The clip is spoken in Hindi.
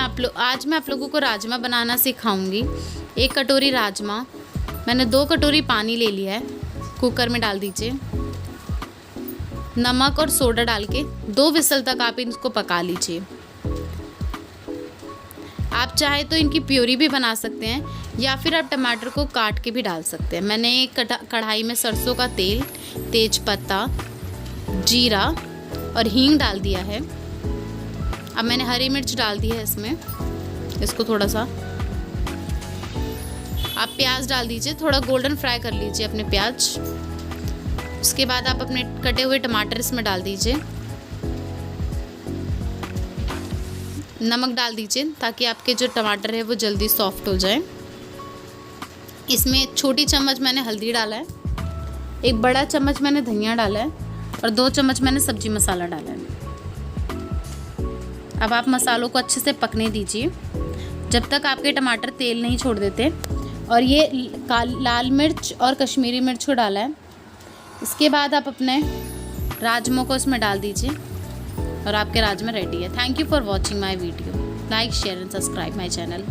आज मैं आप लोगों को राजमा बनाना सिखाऊंगी। 1 कटोरी राजमा, मैंने 2 कटोरी पानी ले लिया है, कुकर में डाल दीजिए। नमक और सोडा डाल के 2 विसल तक आप इनको पका लीजिए। आप चाहे तो इनकी प्यूरी भी बना सकते हैं या फिर आप टमाटर को काट के भी डाल सकते हैं। मैंने एक कढ़ाई में सरसों का तेल, तेज पत्ता, जीरा और हींग डाल दिया है। अब मैंने हरी मिर्च डाल दी है इसमें, इसको थोड़ा सा आप प्याज डाल दीजिए, थोड़ा गोल्डन फ्राई कर लीजिए अपने प्याज। उसके बाद आप अपने कटे हुए टमाटर इसमें डाल दीजिए। नमक डाल दीजिए ताकि आपके जो टमाटर है वो जल्दी सॉफ्ट हो जाए। इसमें 1 छोटी चम्मच मैंने हल्दी डाला है, 1 बड़ा चम्मच मैंने धनिया डाला है और 2 चम्मच मैंने सब्जी मसाला डाला है। अब आप मसालों को अच्छे से पकने दीजिए जब तक आपके टमाटर तेल नहीं छोड़ देते। और ये लाल मिर्च और कश्मीरी मिर्च को डाला है। इसके बाद आप अपने राजमा को इसमें डाल दीजिए और आपके राजमा रेडी है। Thank you for watching my video. Like, share and subscribe my channel.